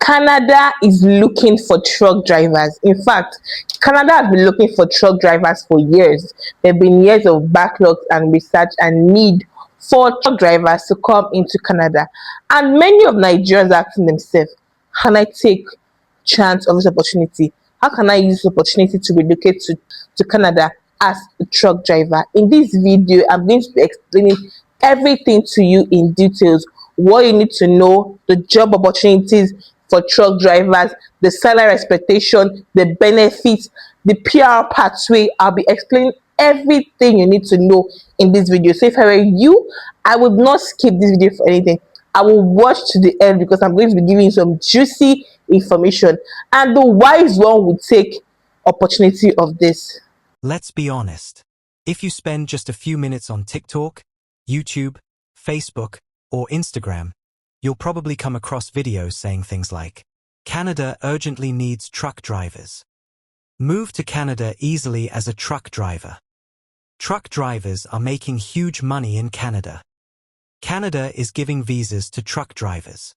Canada is looking for truck drivers. In fact, Canada has been looking for truck drivers for years. There have been years of backlogs and research and need for truck drivers to come into Canada. And many of Nigerians are asking themselves, can I take chance of this opportunity? How can I use this opportunity to relocate to Canada as a truck driver? In this video, I'm going to be explaining everything to you in details. What you need to know, the job opportunities for truck drivers, the salary expectation, the benefits, the PR pathway. I'll be explaining everything you need to know in this video. So if I were you, I would not skip this video for anything. I will watch to the end because I'm going to be giving you some juicy information, and the wise one would take opportunity of this. Let's be honest. If you spend just a few minutes on TikTok, YouTube, Facebook, or Instagram, you'll probably come across videos saying things like, Canada urgently needs truck drivers. Move to Canada easily as a truck driver. Truck drivers are making huge money in Canada. Canada is giving visas to truck drivers.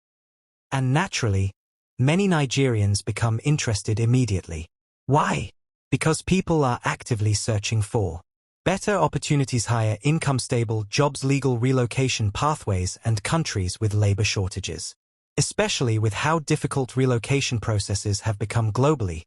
And naturally, many Nigerians become interested immediately. Why? Because people are actively searching for better opportunities, higher income, stable jobs, legal relocation pathways, and countries with labor shortages. Especially with how difficult relocation processes have become globally,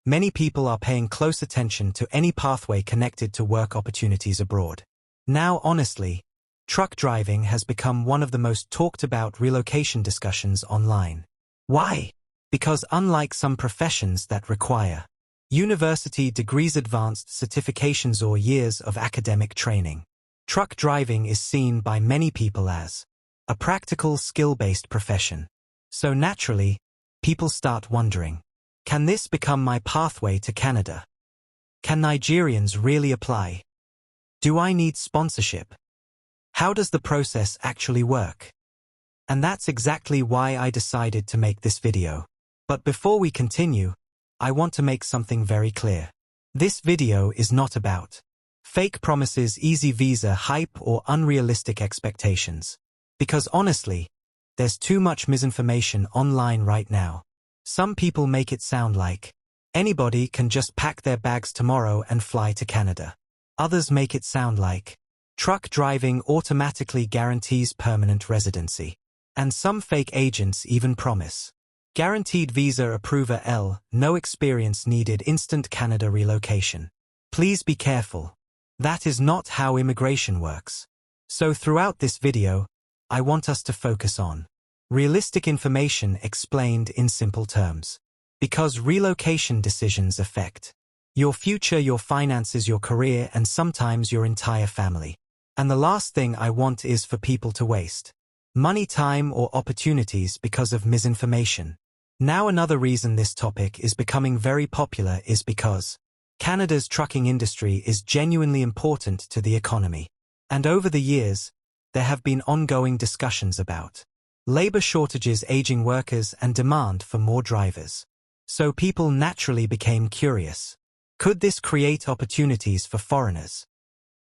many people are paying close attention to any pathway connected to work opportunities abroad. Now, honestly, truck driving has become one of the most talked about relocation discussions online. Why? Because unlike some professions that require university degrees, advanced certifications, or years of academic training, truck driving is seen by many people as a practical, skill-based profession. So naturally, people start wondering, can this become my pathway to Canada? Can Nigerians really apply? Do I need sponsorship? How does the process actually work? And that's exactly why I decided to make this video. But before we continue, I want to make something very clear. This video is not about fake promises, easy visa hype, or unrealistic expectations. Because honestly, there's too much misinformation online right now. Some people make it sound like anybody can just pack their bags tomorrow and fly to Canada. Others make it sound like truck driving automatically guarantees permanent residency. And some fake agents even promise guaranteed visa approval, no experience needed, instant Canada relocation. Please be careful. That is not how immigration works. So throughout this video, I want us to focus on realistic information explained in simple terms. Because relocation decisions affect your future, your finances, your career, and sometimes your entire family. And the last thing I want is for people to waste money, time, or opportunities because of misinformation. Now, another reason this topic is becoming very popular is because Canada's trucking industry is genuinely important to the economy. And over the years, there have been ongoing discussions about labor shortages, aging workers, and demand for more drivers. So people naturally became curious. Could this create opportunities for foreigners?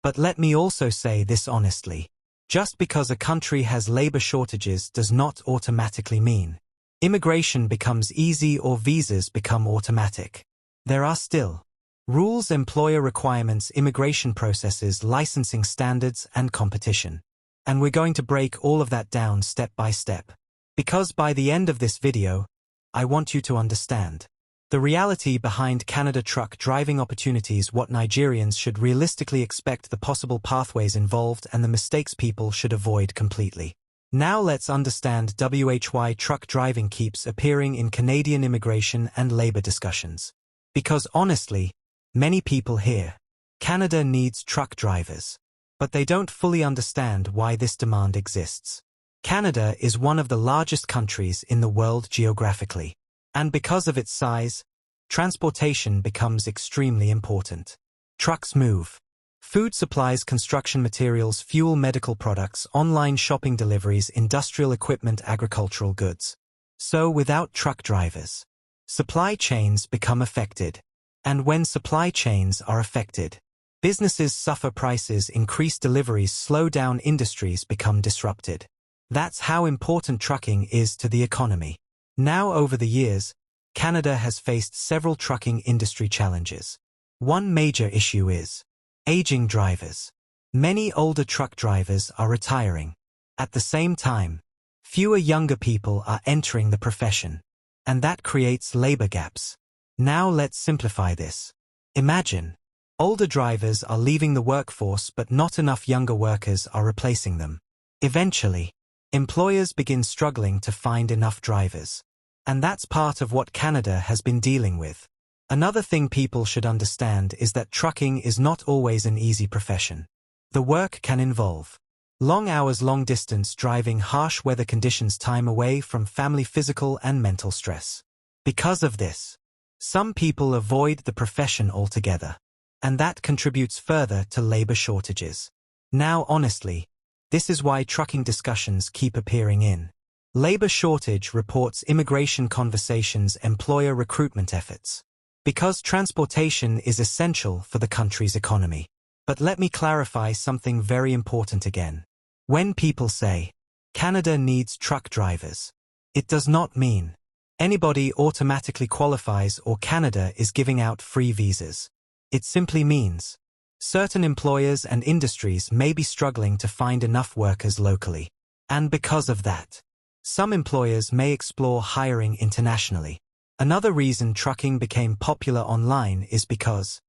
But let me also say this honestly. Just because a country has labor shortages does not automatically mean immigration becomes easy or visas become automatic. There are still rules, employer requirements, immigration processes, licensing standards, and competition. And we're going to break all of that down step by step. Because by the end of this video, I want you to understand the reality behind Canada truck driving opportunities, what Nigerians should realistically expect, the possible pathways involved, and the mistakes people should avoid completely. Now let's understand why truck driving keeps appearing in Canadian immigration and labor discussions. Because honestly, many people hear Canada needs truck drivers, but they don't fully understand why this demand exists. Canada is one of the largest countries in the world geographically. And because of its size, transportation becomes extremely important. Trucks move food, supplies, construction materials, fuel, medical products, online shopping, deliveries, industrial equipment, agricultural goods. So without truck drivers, supply chains become affected. And when supply chains are affected, businesses suffer, prices increase, deliveries slow down, industries become disrupted. That's how important trucking is to the economy. Now, over the years, Canada has faced several trucking industry challenges. One major issue is aging drivers. Many older truck drivers are retiring. At the same time, fewer younger people are entering the profession, and that creates labor gaps. Now let's simplify this. Imagine, older drivers are leaving the workforce but not enough younger workers are replacing them. Eventually, employers begin struggling to find enough drivers. And that's part of what Canada has been dealing with. Another thing people should understand is that trucking is not always an easy profession. The work can involve long hours, long distance driving, harsh weather conditions, time away from family, physical and mental stress. Because of this, some people avoid the profession altogether, and that contributes further to labor shortages. Now, honestly, this is why trucking discussions keep appearing in labor shortage reports, immigration conversations, employer recruitment efforts. Because transportation is essential for the country's economy. But let me clarify something very important again. When people say, Canada needs truck drivers, it does not mean anybody automatically qualifies or Canada is giving out free visas. It simply means certain employers and industries may be struggling to find enough workers locally. And because of that, some employers may explore hiring internationally. Another reason trucking became popular online is because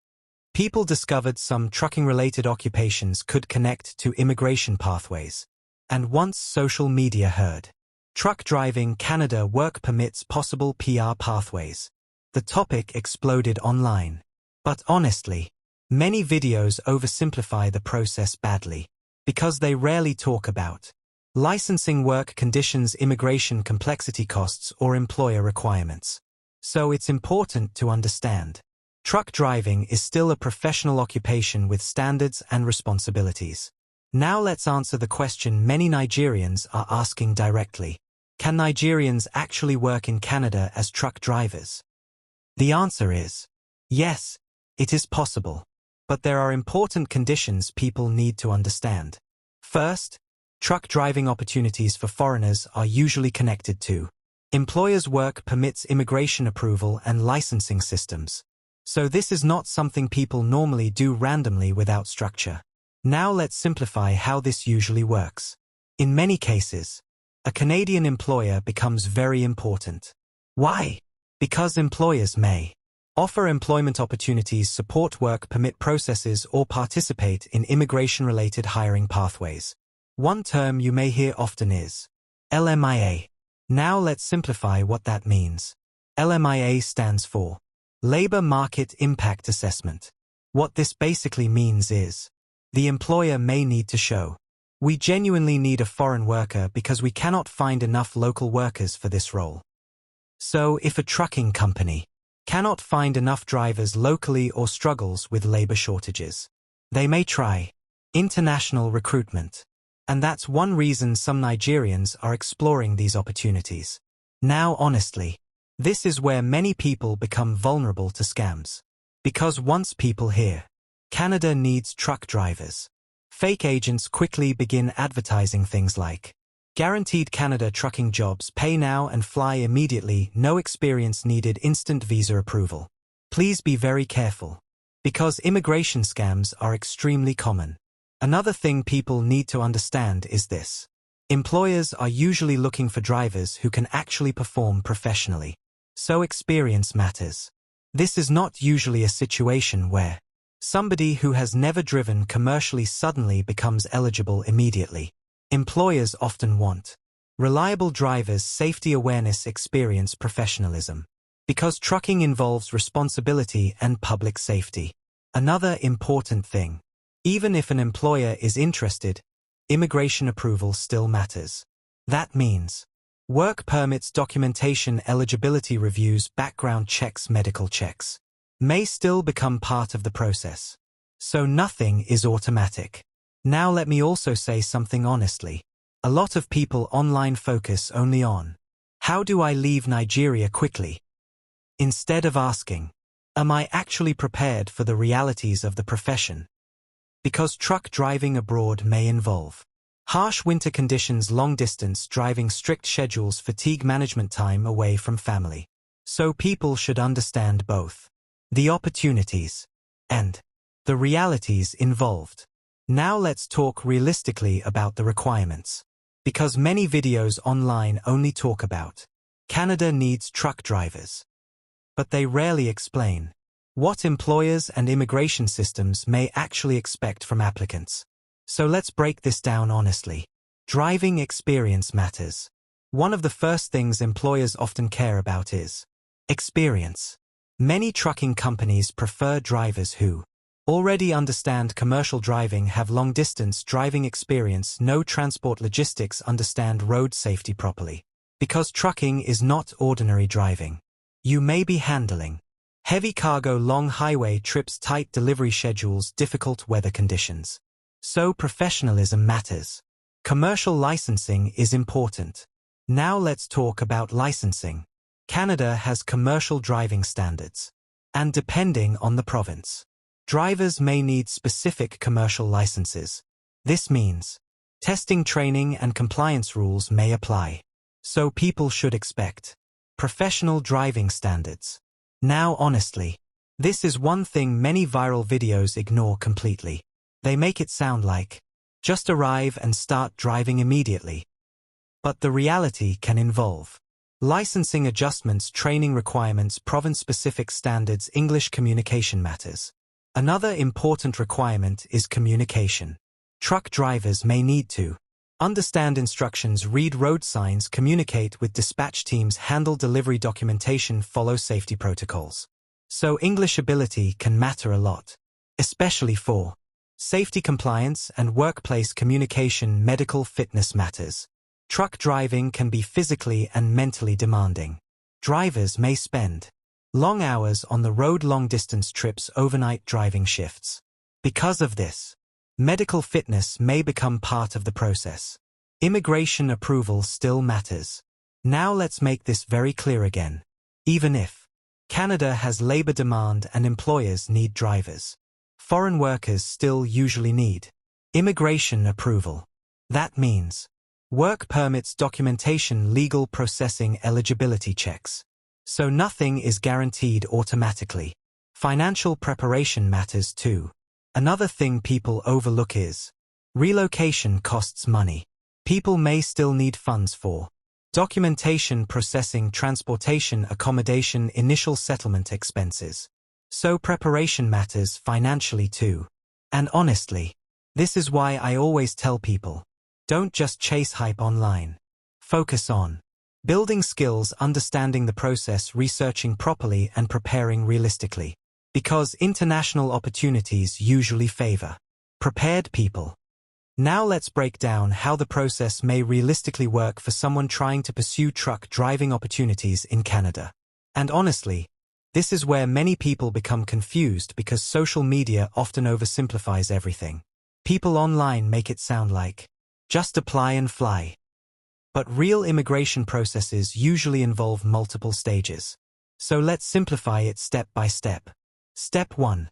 people discovered some trucking-related occupations could connect to immigration pathways. And once social media heard truck driving Canada work permits, possible PR pathways, the topic exploded online. But honestly, many videos oversimplify the process badly, because they rarely talk about licensing, work conditions, immigration complexity, costs, or employer requirements. So it's important to understand. Truck driving is still a professional occupation with standards and responsibilities. Now let's answer the question many Nigerians are asking directly. Can Nigerians actually work in Canada as truck drivers? The answer is yes, it is possible. But there are important conditions people need to understand. First, truck driving opportunities for foreigners are usually connected to employers' work permits, immigration approval, and licensing systems. So this is not something people normally do randomly without structure. Now let's simplify how this usually works. In many cases, a Canadian employer becomes very important. Why? Because employers may offer employment opportunities, support work permit processes, or participate in immigration-related hiring pathways. One term you may hear often is LMIA. Now let's simplify what that means. LMIA stands for Labor Market Impact Assessment. What this basically means is the employer may need to show we genuinely need a foreign worker because we cannot find enough local workers for this role. So if a trucking company cannot find enough drivers locally or struggles with labor shortages, they may try international recruitment. And that's one reason some Nigerians are exploring these opportunities. Now, honestly, this is where many people become vulnerable to scams. Because once people hear Canada needs truck drivers, fake agents quickly begin advertising things like guaranteed Canada trucking jobs, pay now and fly immediately, no experience needed, instant visa approval. Please be very careful, because immigration scams are extremely common. Another thing people need to understand is this. Employers are usually looking for drivers who can actually perform professionally. So experience matters. This is not usually a situation where somebody who has never driven commercially suddenly becomes eligible immediately. Employers often want reliable drivers, safety awareness, experience, professionalism. Because trucking involves responsibility and public safety. Another important thing. Even if an employer is interested, immigration approval still matters. That means work permits, documentation, eligibility reviews, background checks, medical checks may still become part of the process. So nothing is automatic. Now let me also say something honestly. A lot of people online focus only on how do I leave Nigeria quickly? Instead of asking, am I actually prepared for the realities of the profession? Because truck driving abroad may involve Harsh winter conditions, long-distance driving, strict schedules, fatigue management, time away from family. So people should understand both the opportunities and the realities involved. Now let's talk realistically about the requirements. Because many videos online only talk about Canada needs truck drivers, but they rarely explain what employers and immigration systems may actually expect from applicants. So let's break this down honestly. Driving experience matters. One of the first things employers often care about is experience. Many trucking companies prefer drivers who already understand commercial driving, have long-distance driving experience, know transport logistics, understand road safety properly. Because trucking is not ordinary driving. You may be handling heavy cargo, long highway trips, tight delivery schedules, difficult weather conditions. So professionalism matters. Commercial licensing is important. Now let's talk about licensing. Canada has commercial driving standards. And depending on the province, drivers may need specific commercial licenses. This means testing, training, and compliance rules may apply. So people should expect professional driving standards. Now honestly, this is one thing many viral videos ignore completely. They make it sound like just arrive and start driving immediately. But the reality can involve licensing adjustments, training requirements, province-specific standards, English communication matters. Another important requirement is communication. Truck drivers may need to understand instructions, read road signs, communicate with dispatch teams, handle delivery documentation, follow safety protocols. So English ability can matter a lot, especially for safety compliance and workplace communication. Medical fitness matters. Truck driving can be physically and mentally demanding. Drivers may spend long hours on the road, long-distance trips, overnight driving shifts. Because of this, medical fitness may become part of the process. Immigration approval still matters. Now let's make this very clear again. Even if Canada has labor demand and employers need drivers, foreign workers still usually need immigration approval. That means work permits, documentation, legal processing, eligibility checks. So nothing is guaranteed automatically. Financial preparation matters too. Another thing people overlook is relocation costs money. People may still need funds for documentation, processing, transportation, accommodation, initial settlement expenses. So preparation matters financially too. And honestly, this is why I always tell people, don't just chase hype online. Focus on building skills, understanding the process, researching properly, and preparing realistically. Because international opportunities usually favor prepared people. Now let's break down how the process may realistically work for someone trying to pursue truck driving opportunities in Canada. And honestly, this is where many people become confused because social media often oversimplifies everything. People online make it sound like just apply and fly. But real immigration processes usually involve multiple stages. So let's simplify it step by step. Step 1.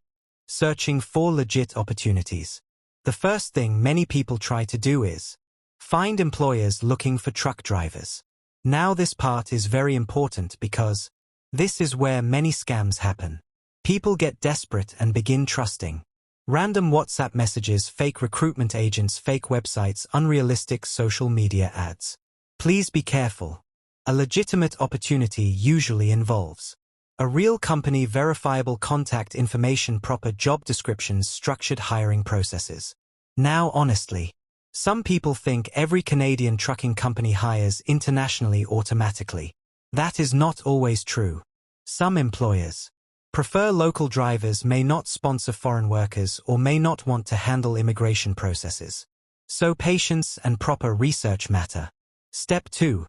Searching for legit opportunities. The first thing many people try to do is find employers looking for truck drivers. Now this part is very important because this is where many scams happen. People get desperate and begin trusting random WhatsApp messages, fake recruitment agents, fake websites, unrealistic social media ads. Please be careful. A legitimate opportunity usually involves a real company, verifiable contact information, proper job descriptions, structured hiring processes. Now honestly, some people think every Canadian trucking company hires internationally automatically. That is not always true. Some employers prefer local drivers, may not sponsor foreign workers, or may not want to handle immigration processes. So patience and proper research matter. Step 2.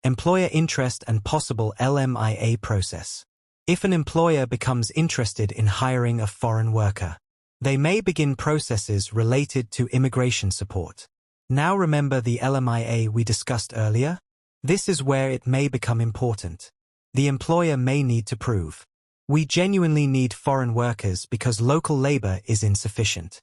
Employer interest and possible LMIA process. If an employer becomes interested in hiring a foreign worker, they may begin processes related to immigration support. Now remember the LMIA we discussed earlier? This is where it may become important. The employer may need to prove we genuinely need foreign workers because local labor is insufficient.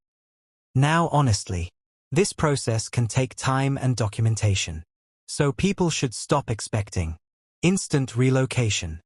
Now honestly, This process can take time and documentation. So people should stop expecting instant relocation.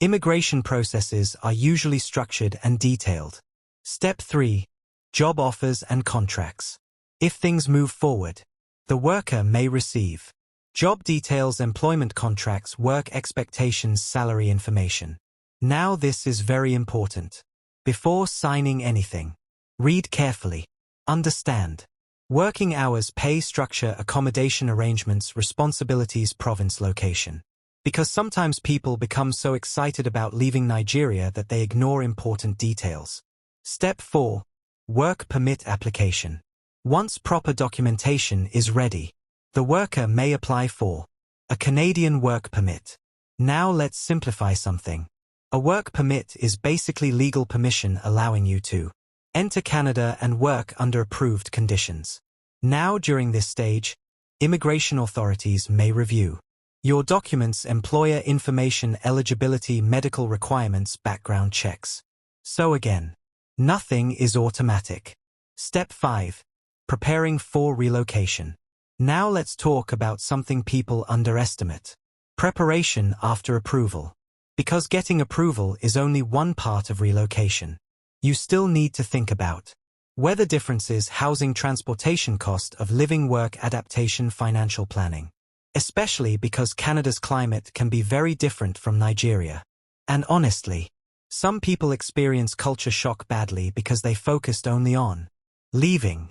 Immigration processes are usually structured and detailed. Step 3. Job offers and contracts. If things move forward, the worker may receive job details, employment contracts, work expectations, salary information. Now this is very important. Before signing anything, read carefully. Understand working hours, pay structure, accommodation arrangements, responsibilities, province, location. Because sometimes people become so excited about leaving Nigeria that they ignore important details. Step 4. Work permit application. Once proper documentation is ready, the worker may apply for a Canadian work permit. Now let's simplify something. A work permit is basically legal permission allowing you to enter Canada and work under approved conditions. Now during this stage, immigration authorities may review your documents, employer information, eligibility, medical requirements, background checks. So again, nothing is automatic. Step 5. Preparing for relocation. Now let's talk about something people underestimate. Preparation after approval. Because getting approval is only one part of relocation. You still need to think about weather differences, housing, transportation, cost of living, work adaptation, financial planning. Especially because Canada's climate can be very different from Nigeria. And honestly, some people experience culture shock badly because they focused only on leaving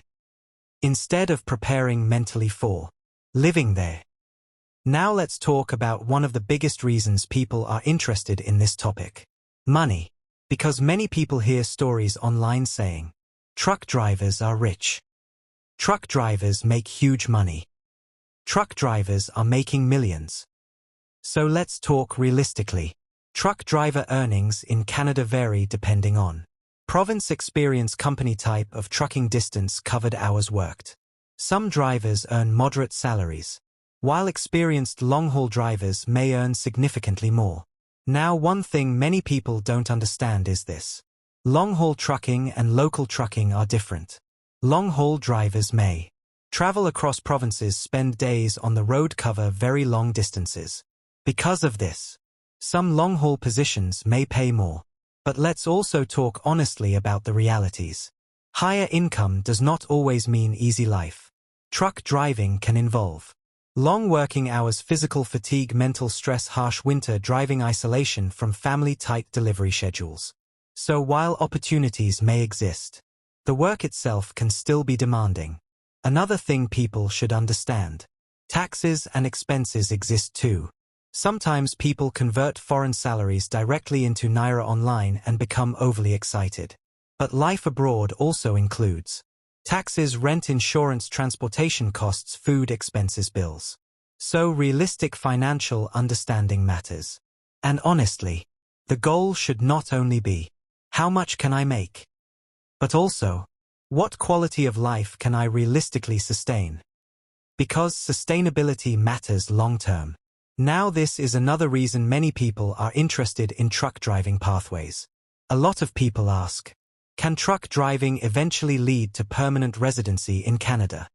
instead of preparing mentally for living there. Now let's talk about one of the biggest reasons people are interested in this topic. Money. Because many people hear stories online saying, truck drivers are rich. Truck drivers make huge money. Truck drivers are making millions. So let's talk realistically. Truck driver earnings in Canada vary depending on province, experience, company type of trucking, distance covered, hours worked. Some drivers earn moderate salaries, while experienced long-haul drivers may earn significantly more. Now one thing many people don't understand is this. Long-haul trucking and local trucking are different. Long-haul drivers may travel across provinces, spend days on the road, cover very long distances. Because of this, some long-haul positions may pay more. But let's also talk honestly about the realities. Higher income does not always mean easy life. Truck driving can involve long working hours, physical fatigue, mental stress, harsh winter driving, isolation from family, tight delivery schedules. So while opportunities may exist, the work itself can still be demanding. Another thing people should understand. Taxes and expenses exist too. Sometimes people convert foreign salaries directly into Naira online and become overly excited. But life abroad also includes taxes, rent, insurance, transportation costs, food expenses, bills. So realistic financial understanding matters. And honestly, the goal should not only be, how much can I make? But also, what quality of life can I realistically sustain? Because sustainability matters long-term. Now this is another reason many people are interested in truck driving pathways. A lot of people ask, can truck driving eventually lead to permanent residency in Canada?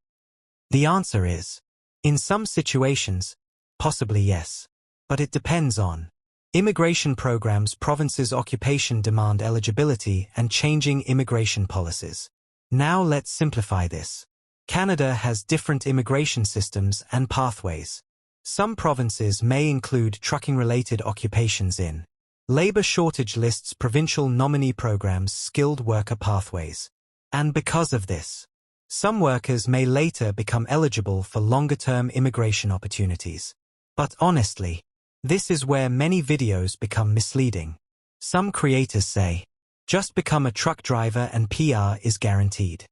The answer is, in some situations, possibly yes. But it depends on immigration programs, provinces, occupation, demand, eligibility, and changing immigration policies. Now let's simplify this. Canada has different immigration systems and pathways. Some provinces may include trucking-related occupations in labor shortage lists, provincial nominee programs, skilled worker pathways. And because of this, some workers may later become eligible for longer-term immigration opportunities. But honestly, this is where many videos become misleading. Some creators say, just become a truck driver and PR is guaranteed.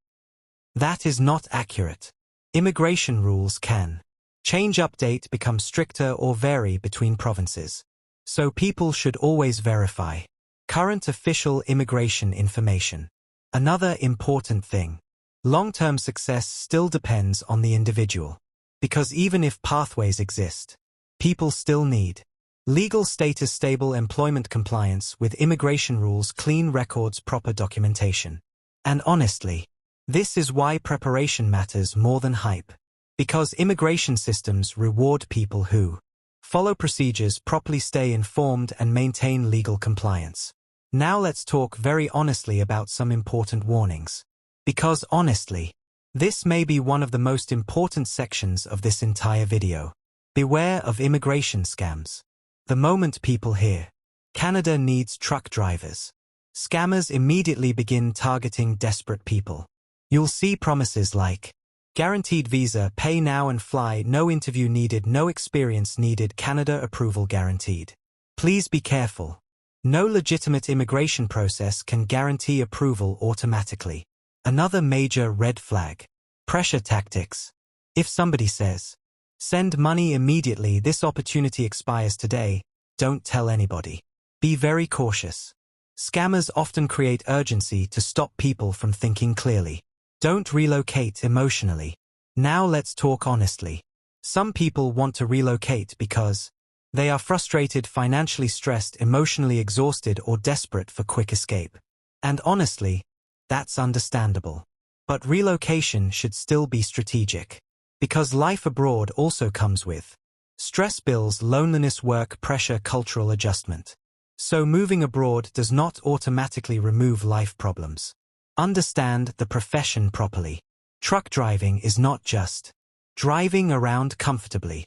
That is not accurate. Immigration rules can change, update, become stricter, or vary between provinces. So people should always verify current official immigration information. Another important thing. Long-term success still depends on the individual. Because even if pathways exist, people still need legal status, stable employment, compliance with immigration rules, clean records, proper documentation. And honestly, This is why preparation matters more than hype. Because immigration systems reward people who follow procedures, properly, stay informed, and maintain legal compliance. Now let's talk very honestly about some important warnings. Because honestly, this may be one of the most important sections of this entire video. Beware of immigration scams. The moment people hear, Canada needs truck drivers, scammers immediately begin targeting desperate people. You'll see promises like, guaranteed visa, pay now and fly, no interview needed, no experience needed, Canada approval guaranteed. Please be careful. No legitimate immigration process can guarantee approval automatically. Another major red flag. Pressure tactics. If somebody says, send money immediately, this opportunity expires today, don't tell anybody. Be very cautious. Scammers often create urgency to stop people from thinking clearly. Don't relocate emotionally. Now let's talk honestly. Some people want to relocate because they are frustrated, financially stressed, emotionally exhausted, or desperate for quick escape. And honestly, that's understandable. But relocation should still be strategic. Because life abroad also comes with stress, bills, loneliness, work pressure, cultural adjustment. So moving abroad does not automatically remove life problems. Understand the profession properly. Truck driving is not just driving around comfortably.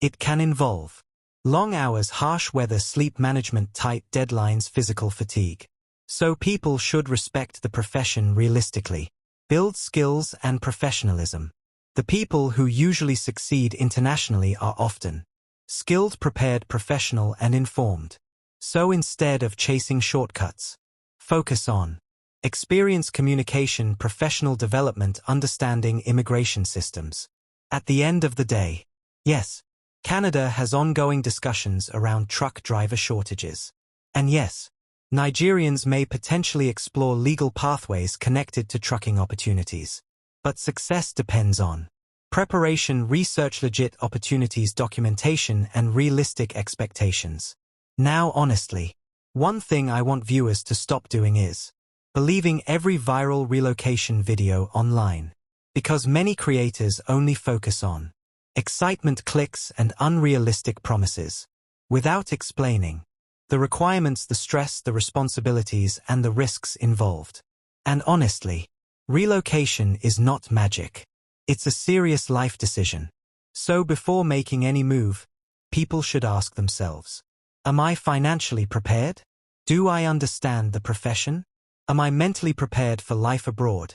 It can involve long hours, harsh weather, sleep management, tight deadlines, physical fatigue. So people should respect the profession realistically. Build skills and professionalism. The people who usually succeed internationally are often skilled, prepared, professional, and informed. So instead of chasing shortcuts, focus on experience, communication, professional development, understanding immigration systems. At the end of the day, yes, Canada has ongoing discussions around truck driver shortages. And yes, Nigerians may potentially explore legal pathways connected to trucking opportunities. But success depends on preparation, research, legit opportunities, documentation, and realistic expectations. Now honestly, one thing I want viewers to stop doing is believing every viral relocation video online. Because many creators only focus on excitement, clicks, and unrealistic promises, without explaining the requirements, the stress, the responsibilities, and the risks involved. And honestly, relocation is not magic. It's a serious life decision. So before making any move, people should ask themselves, am I financially prepared? Do I understand the profession? Am I mentally prepared for life abroad?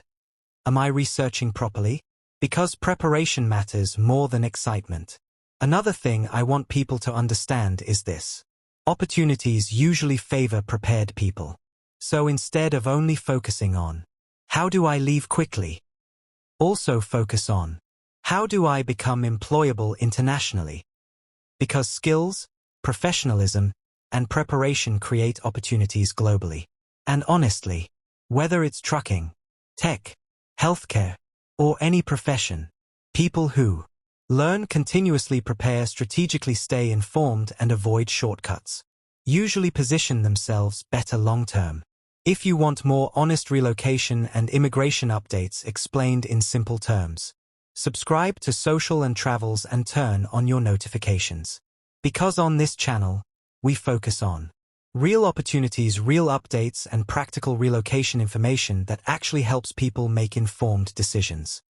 Am I researching properly? Because preparation matters more than excitement. Another thing I want people to understand is this. Opportunities usually favor prepared people. So instead of only focusing on, how do I leave quickly? Also focus on, how do I become employable internationally? Because skills, professionalism, and preparation create opportunities globally. And honestly, whether it's trucking, tech, healthcare, or any profession, people who learn continuously, prepare strategically, stay informed, and avoid shortcuts usually position themselves better long-term. If you want more honest relocation and immigration updates explained in simple terms, subscribe to Social and Travels and turn on your notifications. Because on this channel, we focus on real opportunities, real updates, and practical relocation information that actually helps people make informed decisions.